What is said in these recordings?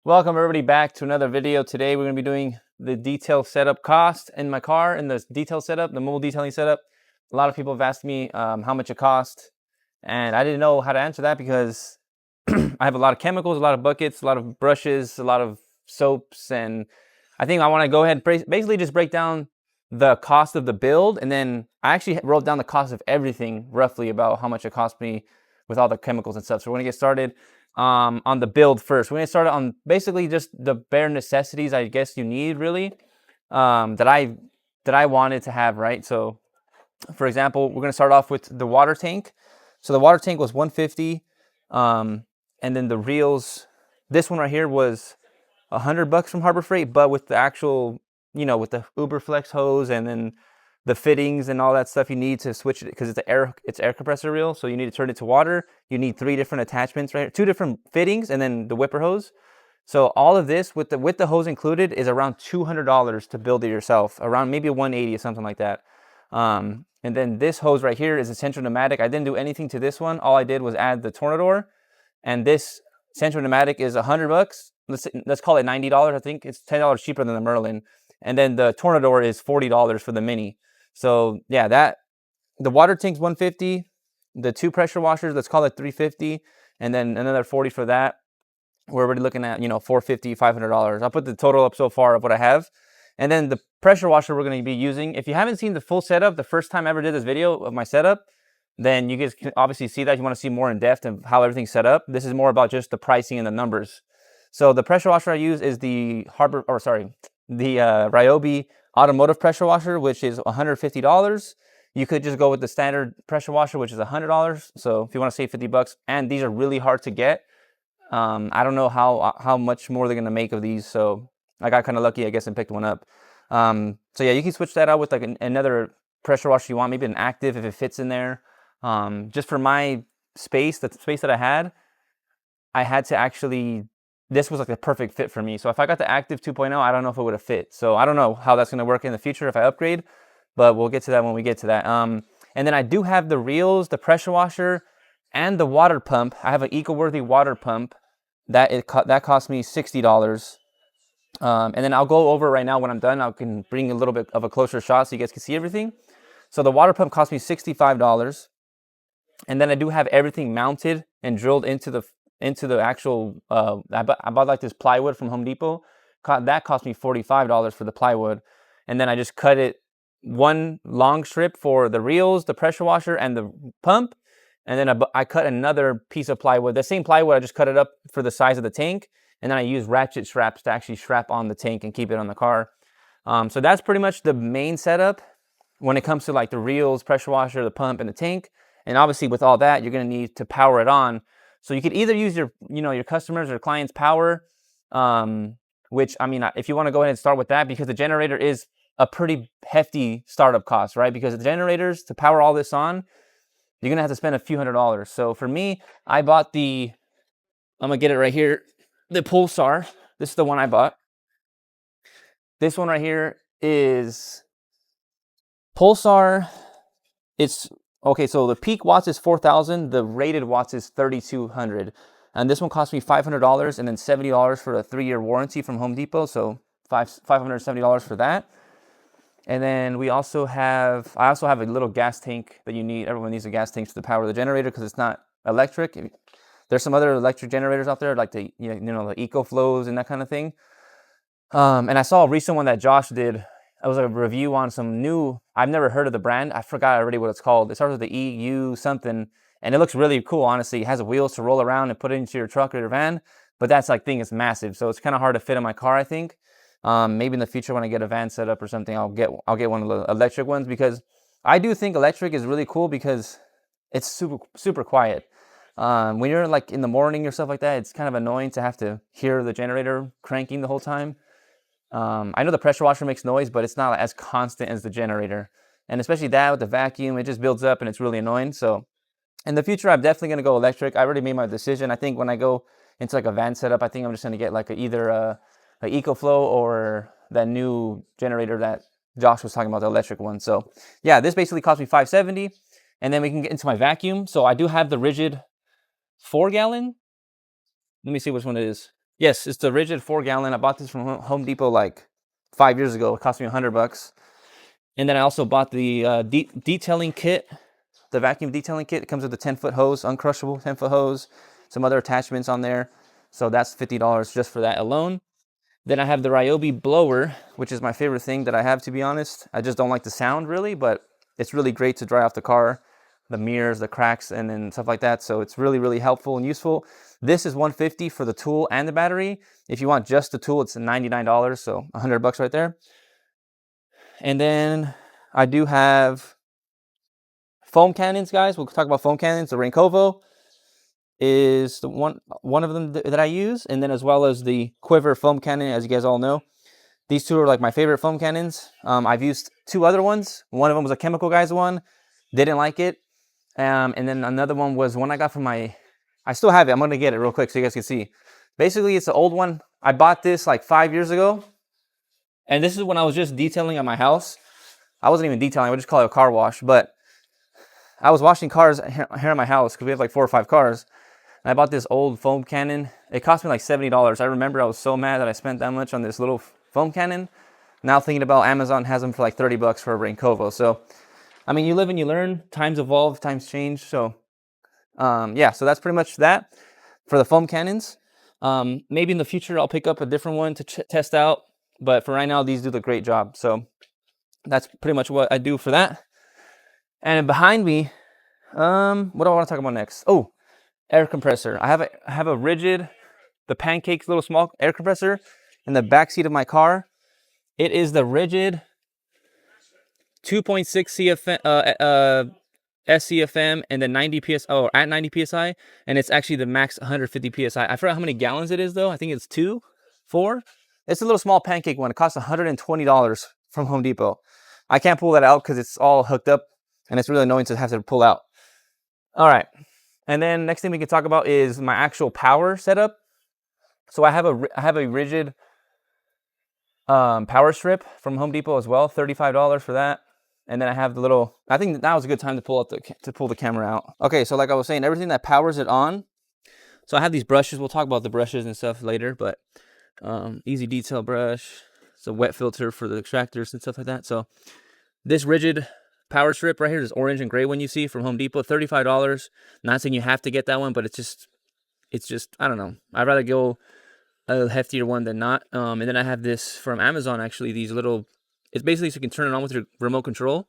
Welcome everybody back to another video. Today we're going to be doing the detail setup cost in my car, and the detail setup, the mobile detailing setup. A lot of people have asked me how much it cost, and I didn't know how to answer that because I have a lot of chemicals, a lot of buckets, a lot of brushes, a lot of soaps, and I think I want to go ahead and basically just break down the cost of the build, and then I actually wrote down the cost of everything roughly about how much it cost me with all the chemicals and stuff. So we're going to get started on the build first. We're going to start on basically just the bare necessities I guess you need really that I wanted to have, right? So for example, we're going to start off with the water tank. So the water tank was $150, and then the reels, this one right here was $100 from Harbor Freight, but with the actual, with the Uber Flex hose and then the fittings and all that stuff you need to switch it, because it's air compressor reel, so you need to turn it to water. You need 3 different attachments, right? 2 different fittings and then the whipper hose. So all of this with the hose included is around $200 to build it yourself, around maybe 180 or something like that. And then this hose right here is a Central Pneumatic. I didn't do anything to this one. All I did was add the Tornador, and this Central Pneumatic is $100. Let's call it $90. I think it's $10 cheaper than the Merlin. And then the Tornador is $40 for the Mini. So yeah, the water tank's $150. The 2 pressure washers, let's call it $350, and then another $40 for that. We're already looking at $450, $500. I'll put the total up so far of what I have. And then the pressure washer we're going to be using. If you haven't seen the full setup, the first time I ever did this video of my setup, then you guys can obviously see that. You want to see more in depth of how everything's set up. This is more about just the pricing and the numbers. So the pressure washer I use is the Ryobi automotive pressure washer, which is $150. You could just go with the standard pressure washer, which is $100. So if you want to save $50, and these are really hard to get. I don't know how much more they're gonna make of these, so I got kind of lucky, I guess, and picked one up. So yeah, you can switch that out with like another pressure washer you want, maybe an active if it fits in there. Just for my space, the space that I had to actually, this was like the perfect fit for me. So if I got the active 2.0, I don't know if it would have fit. So I don't know how that's gonna work in the future if I upgrade, but we'll get to that when we get to that. And then I do have the reels, the pressure washer, and the water pump. I have an Eco-Worthy water pump that cost me $60. And then I'll go over right now when I'm done. I can bring a little bit of a closer shot so you guys can see everything. So the water pump cost me $65, and then I do have everything mounted and drilled into the actual. I bought like this plywood from Home Depot. That cost me $45 for the plywood, and then I just cut it one long strip for the reels, the pressure washer, and the pump. And then I cut another piece of plywood, the same plywood, I just cut it up for the size of the tank. And then I use ratchet straps to actually strap on the tank and keep it on the car. So that's pretty much the main setup when it comes to like the reels, pressure washer, the pump, and the tank. And obviously with all that, you're gonna need to power it on. So you could either use your customers or clients' power, which, I mean, if you wanna go ahead and start with that, because the generator is a pretty hefty startup cost, right? Because the generators, to power all this on, you're gonna have to spend a few $100s. So for me, I bought I'm gonna get it right here, the Pulsar. This is the one I bought. This one right here is Pulsar. It's okay. So the peak watts is 4,000. The rated watts is 3,200. And this one cost me $500 and then $70 for a 3-year warranty from Home Depot. So $570 for that. And then I also have a little gas tank that you need. Everyone needs a gas tank to power the generator because it's not electric. There's some other electric generators out there, like the the EcoFlows and that kind of thing. And I saw a recent one that Josh did. It was a review on some new, I've never heard of the brand. I forgot already what it's called. It starts with the EU something, and it looks really cool, honestly. It has wheels to roll around and put it into your truck or your van, but that's like thing is massive. So it's kind of hard to fit in my car, I think. Maybe in the future when I get a van set up or something, I'll get one of the electric ones, because I do think electric is really cool because it's super quiet. When you're like in the morning or stuff like that, it's kind of annoying to have to hear the generator cranking the whole time. I know the pressure washer makes noise, but it's not as constant as the generator. And especially that with the vacuum, it just builds up and it's really annoying. So in the future, I'm definitely going to go electric. I already made my decision. I think when I go into like a van setup, I think I'm just going to get like either a EcoFlow or that new generator that Josh was talking about, the electric one. So yeah, this basically cost me $570. And then we can get into my vacuum. So I do have the Rigid 4-gallon. Let me see which one it is. Yes, it's the Rigid 4-gallon. I bought this from Home Depot like 5 years ago. It cost me $100. And then I also bought the detailing kit, the vacuum detailing kit. It comes with a 10-foot hose, uncrushable 10-foot hose, some other attachments on there. So that's $50 just for that alone. Then I have the Ryobi blower, which is my favorite thing that I have, to be honest. I just don't like the sound really, but it's really great to dry off the car, the mirrors, the cracks, and then stuff like that. So it's really, really helpful and useful. This is $150 for the tool and the battery. If you want just the tool, it's $99, so $100 right there. And then I do have foam cannons, guys. We'll talk about foam cannons. The Raincovo is the one of them that I use, and then as well as the Quiver foam cannon, as you guys all know. These two are like my favorite foam cannons. I've used 2 other ones. One of them was a Chemical Guys one. Didn't like it. And then another one was one I got from I still have it. I'm going to get it real quick so you guys can see. Basically, it's an old one. I bought this like 5 years ago. And this is when I was just detailing at my house. I wasn't even detailing. I would just call it a car wash. But I was washing cars here at my house because we have like 4 or 5 cars. And I bought this old foam cannon. It cost me like $70. I remember I was so mad that I spent that much on this little foam cannon. Now thinking about Amazon has them for like $30 for a Raincovo. So, I mean, you live and you learn. Times evolve, times change. So, yeah, so that's pretty much that for the foam cannons. Maybe in the future I'll pick up a different one to test out. But for right now, these do the great job. So that's pretty much what I do for that. And behind me, what do I want to talk about next? Oh, air compressor. I have a Rigid, the Pancakes little small air compressor in the back seat of my car. It is the Rigid 2.6 CFM, SCFM, and then 90 psi, or at 90 psi, and it's actually the max 150 psi. I forgot how many gallons it is though. I think it's 4. It's a little small pancake one. It costs $120 from Home Depot. I can't pull that out because it's all hooked up, and it's really annoying to have to pull out. All right, and then next thing we can talk about is my actual power setup. So I have a Rigid power strip from Home Depot as well, $35 for that. And then I have the little, I think now is a good time to pull the camera out. Okay, so like I was saying, everything that powers it on. So I have these brushes. We'll talk about the brushes and stuff later, but easy detail brush. It's a wet filter for the extractors and stuff like that. So this Rigid power strip right here, this orange and gray one you see from Home Depot, $35. Not saying you have to get that one, but it's just, I don't know. I'd rather go a heftier one than not. And then I have this from Amazon, actually, these little, it's basically so you can turn it on with your remote control.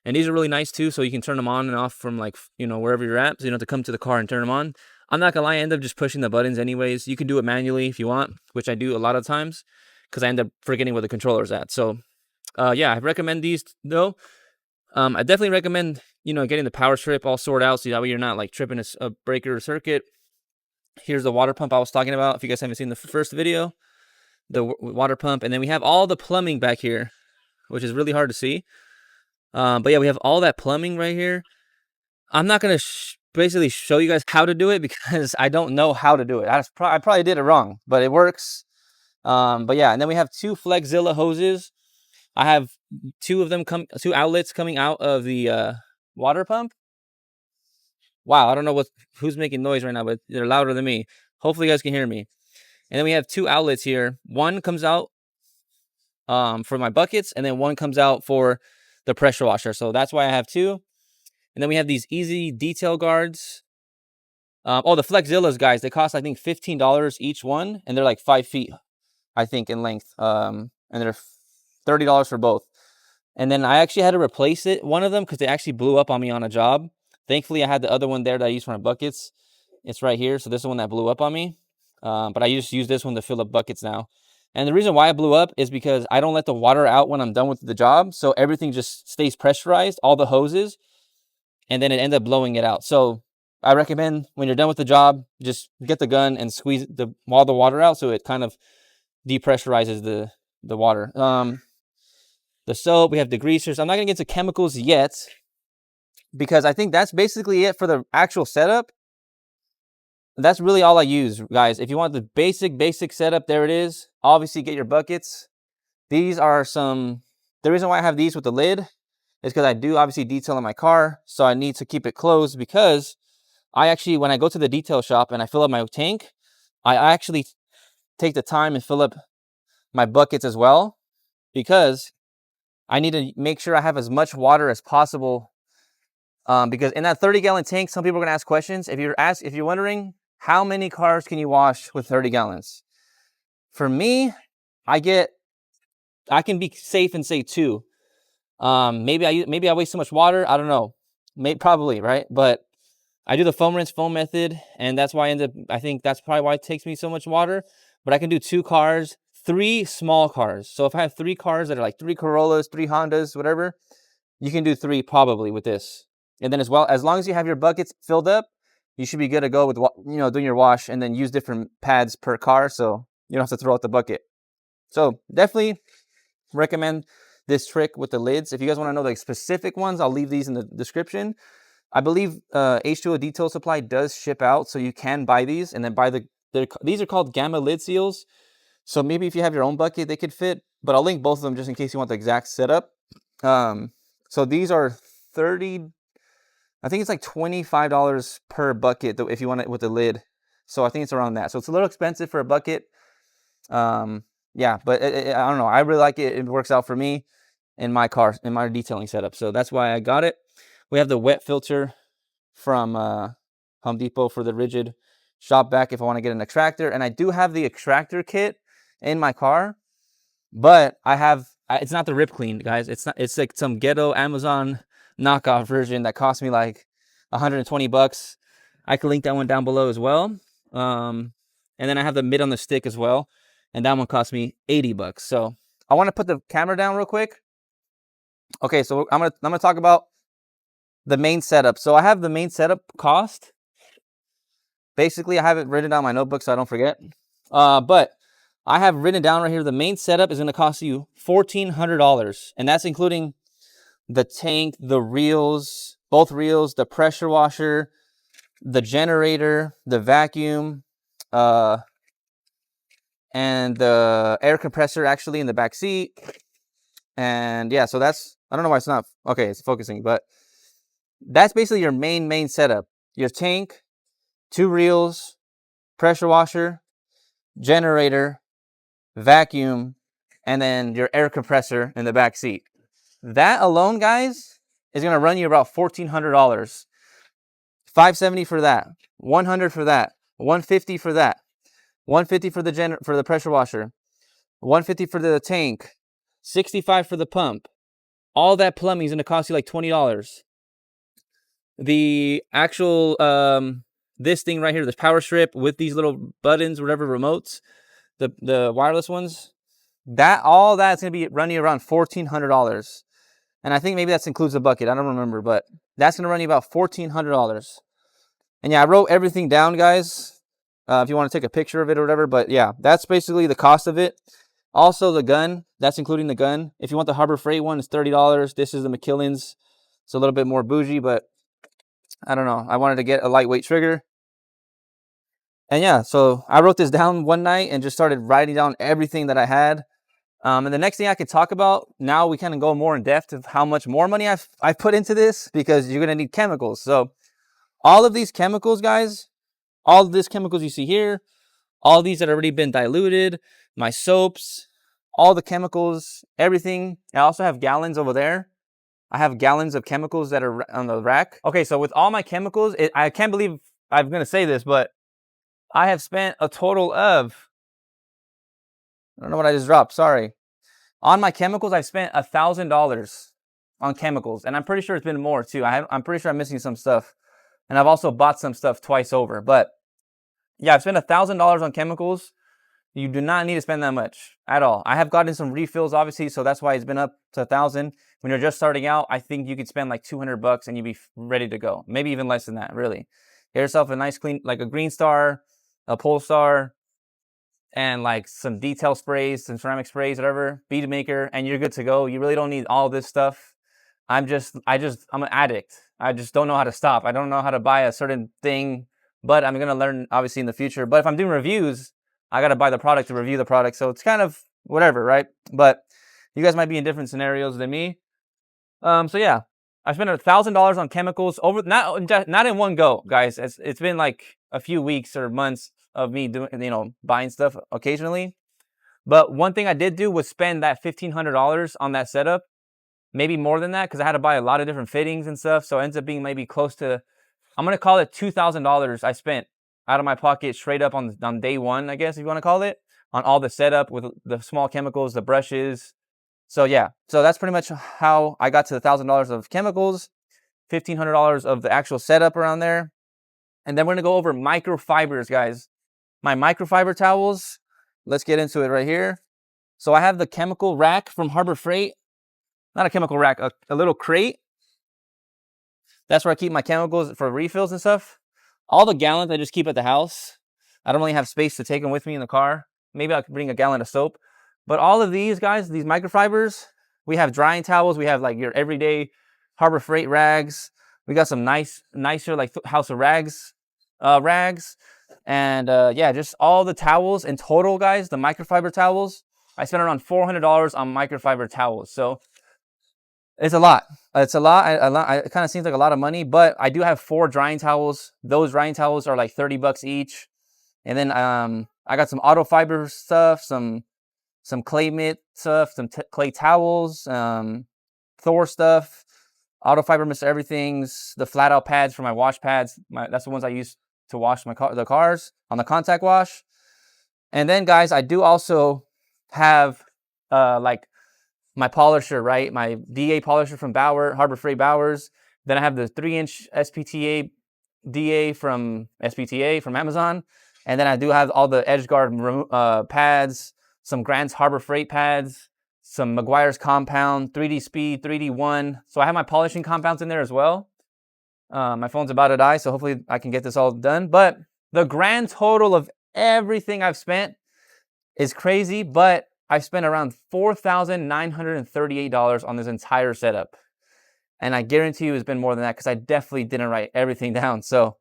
And these are really nice too, so you can turn them on and off from like, wherever you're at. So you don't have to come to the car and turn them on. I'm not gonna lie, I end up just pushing the buttons anyways. You can do it manually if you want, which I do a lot of times because I end up forgetting where the controller's at. So yeah, I recommend these though. I definitely recommend, getting the power strip all sorted out so that way you're not like tripping a breaker or circuit. Here's the water pump I was talking about. If you guys haven't seen the first video, the water pump. And then we have all the plumbing back here, which is really hard to see. But yeah, we have all that plumbing right here. I'm not going to basically show you guys how to do it because I don't know how to do it. I probably did it wrong, but it works. But yeah, and then we have 2 Flexzilla hoses. I have 2 of them 2 outlets coming out of the water pump. Wow, I don't know who's making noise right now, but they're louder than me. Hopefully you guys can hear me. And then we have 2 outlets here. One comes out for my buckets, and then one comes out for the pressure washer. So that's why I have 2. And then we have these easy detail guards. Oh, the Flexzillas, guys, they cost, I think, $15 each one, and they're like 5 feet, I think, in length. And they're $30 for both. And then I actually had to replace one of them because they actually blew up on me on a job. Thankfully, I had the other one there that I use for my buckets. It's right here. So this is the one that blew up on me. But I just use this one to fill up buckets now. And the reason why it blew up is because I don't let the water out when I'm done with the job. So everything just stays pressurized, all the hoses, and then it ends up blowing it out. So I recommend when you're done with the job, just get the gun and squeeze all the water out so it kind of depressurizes the water. The soap, we have degreasers. I'm not going to get into chemicals yet because I think that's basically it for the actual setup. That's really all I use, guys. If you want the basic setup, there it is. Obviously, get your buckets. These are the reason why I have these with the lid is because I do obviously detail in my car. So I need to keep it closed because when I go to the detail shop and I fill up my tank, I actually take the time and fill up my buckets as well, because I need to make sure I have as much water as possible. Because in that 30-gallon tank, some people are gonna ask questions. If you're wondering how many cars can you wash with 30 gallons, for me, I can be safe and say 2. Maybe I waste so much water. I don't know. Probably, right? But I do the foam rinse foam method, and that's why I think that's probably why it takes me so much water. But I can do 2 cars, 3 small cars. So if I have 3 cars that are like 3 Corollas, 3 Hondas, whatever, you can do 3 probably with this. And then as long as you have your buckets filled up, you should be good to go with, doing your wash, and then use different pads per car so you don't have to throw out the bucket. So definitely recommend this trick with the lids. If you guys want to know the specific ones, I'll leave these in the description. I believe H2O Detail Supply does ship out, so you can buy these, and then buy these are called Gamma lid seals. So maybe if you have your own bucket, they could fit, but I'll link both of them just in case you want the exact setup. So these are 30, I think it's like $25 per bucket if you want it with the lid. So I think it's around that. So it's a little expensive for a bucket. Yeah, but I don't know. I really like it. It works out for me in my car, in my detailing setup. So that's why I got it. We have the wet filter from Home Depot for the rigid shop vac if I want to get an extractor. And I do have the extractor kit in my car, but it's not the Rip Clean, guys. It's like some ghetto Amazon knockoff version that cost me like $120. I can link that one down below as well. And then I have the mitt on the stick as well, and that one cost me $80. So I want to put the camera down real quick. Okay, so I'm gonna talk about the main setup. So I have the main setup cost. Basically, I have it written down in my notebook so I don't forget. But I have written down right here, the main setup is going to cost you $1,400. And that's including the tank, the reels, both reels, the pressure washer, the generator, the vacuum, and the air compressor actually in the back seat. And yeah, so that's, I don't know why it's not, okay, it's focusing, but that's basically your main setup. Your tank, 2 reels, pressure washer, generator, vacuum, and then your air compressor in the back seat. That alone, guys, is going to run you about $1,400. $570 for that, $100 for that, $150 for that, $150 for the pressure washer, $150 for the tank, $65 for the pump. All that plumbing is going to cost you like $20. The actual this thing right here, this power strip with these little buttons, whatever remotes, the wireless ones, all that's going to be running around $1,400. And I think maybe that includes the bucket. I don't remember, but that's going to run you about $1,400. And yeah, I wrote everything down, guys, if you want to take a picture of it or whatever. But yeah, that's basically the cost of it. Also, the gun, that's including the gun. If you want the Harbor Freight one, it's $30. This is the McKillen's. It's a little bit more bougie, but I don't know. I wanted to get a lightweight trigger. And yeah, so I wrote this down one night and just started writing down everything that I had. And the next thing I could talk about, now we kind of go more in depth of how much more money I've put into this, because you're going to need chemicals. So all of these chemicals, guys, all of these chemicals you see here, all these that have already been diluted, my soaps, all the chemicals, everything. I also have gallons over there. I have gallons of chemicals that are on the rack. Okay, so with all my chemicals, I can't believe I'm going to say this, but I have spent a total of, I don't know what I just dropped, sorry. On my chemicals, I've spent $1,000 on chemicals, and I'm pretty sure it's been more too. I'm pretty sure I'm missing some stuff. And I've also bought some stuff twice over. But yeah, I've spent $1,000 on chemicals. You do not need to spend that much at all. I have gotten some refills, obviously, so that's why it's been up to $1,000. When you're just starting out, I think you could spend like $200 and you'd be ready to go. Maybe even less than that, really. Get yourself a nice clean, like a Green Star, a Polestar, and like some detail sprays, some ceramic sprays, whatever, bead maker, and you're good to go. You really don't need all this stuff. I'm an addict. I just don't know how to stop. I don't know how to buy a certain thing, but I'm going to learn obviously in the future. But if I'm doing reviews, I got to buy the product to review the product. So it's kind of whatever, right? But you guys might be in different scenarios than me. So yeah, I spent $1,000 on chemicals over, not in one go, guys. It's been like a few weeks or months of me doing, buying stuff occasionally. But one thing I did do was spend that $1,500 on that setup, maybe more than that, because I had to buy a lot of different fittings and stuff. So it ends up being maybe close to, I'm gonna call it $2,000 I spent out of my pocket straight up on day one, I guess if you want to call it, on all the setup with the small chemicals, the brushes. So yeah, so that's pretty much how I got to the $1,000 of chemicals, $1,500 of the actual setup around there. And then we're gonna go over microfibers, guys. My microfiber towels, let's get into it right here. So I have the chemical rack from Harbor Freight. Not a chemical rack, a little crate. That's where I keep my chemicals for refills and stuff. All the gallons I just keep at the house. I don't really have space to take them with me in the car. Maybe I could bring a gallon of soap. But all of these, guys, these microfibers, we have drying towels. We have like your everyday Harbor Freight rags. We got some nicer like House of Rags rags. And yeah, just all the towels in total, guys, the microfiber towels. I spent around $400 on microfiber towels. So it's a lot. It's a lot. It kind of seems like a lot of money, but I do have 4 drying towels. Those drying towels are like $30 each. And then I got some auto fiber stuff, some clay mitt stuff, some clay towels, Thor stuff, auto fiber Mr. Everything's, the flat out pads for my wash pads. That's the ones I use to wash the cars on the contact wash. And then, guys, I do also have like my polisher, right? My DA polisher from Harbor Freight Bowers. Then I have the 3-inch SPTA DA from SPTA from Amazon. And then I do have all the EdgeGuard pads, some Grant's Harbor Freight pads, some Meguiar's Compound, 3D Speed, 3D One. So I have my polishing compounds in there as well. My phone's about to die, so hopefully I can get this all done. But the grand total of everything I've spent is crazy, but I spent around $4,938 on this entire setup. And I guarantee you it's been more than that because I definitely didn't write everything down. So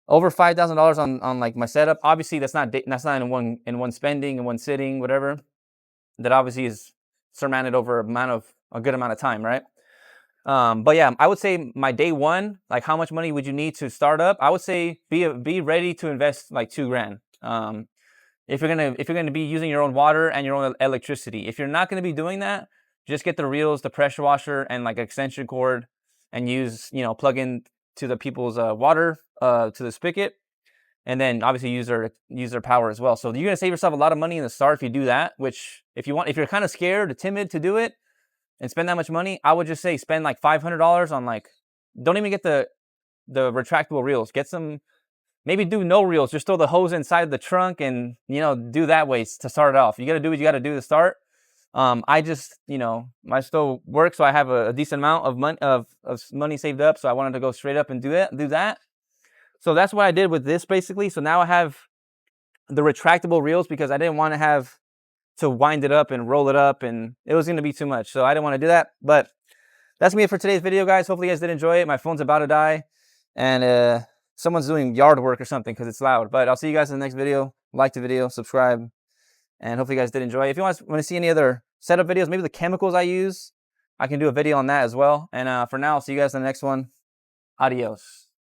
over $5,000 on like my setup. Obviously that's not in one spending, in one sitting, whatever. That obviously is surmounted over a good amount of time, right? But yeah, I would say my day one, like how much money would you need to start up? I would say be ready to invest like $2,000. If you're gonna be using your own water and your own electricity. If you're not gonna be doing that, just get the reels, the pressure washer, and like extension cord, and use plug in to the people's water to the spigot, and then obviously use their power as well. So you're gonna save yourself a lot of money in the start if you do that. Which if you're kind of scared or timid to do it and spend that much money, I would just say spend like $500 on like, don't even get the retractable reels. Get some. Maybe do no reels. Just throw the hose inside the trunk and, do that way to start it off. You got to do what you got to do to start. I just, my stove works, so I have a decent amount of money saved up. So I wanted to go straight up and do that. So that's what I did with this basically. So now I have the retractable reels because I didn't want to have to wind it up and roll it up, and it was going to be too much. So I didn't want to do that. But that's me for today's video, guys. Hopefully you guys did enjoy it. My phone's about to die, and someone's doing yard work or something because it's loud. But I'll see you guys in the next video. Like the video, subscribe, and hopefully you guys did enjoy. If you want to see any other setup videos, maybe the chemicals I use, I can do a video on that as well. And for now, I'll see you guys in the next one. Adios.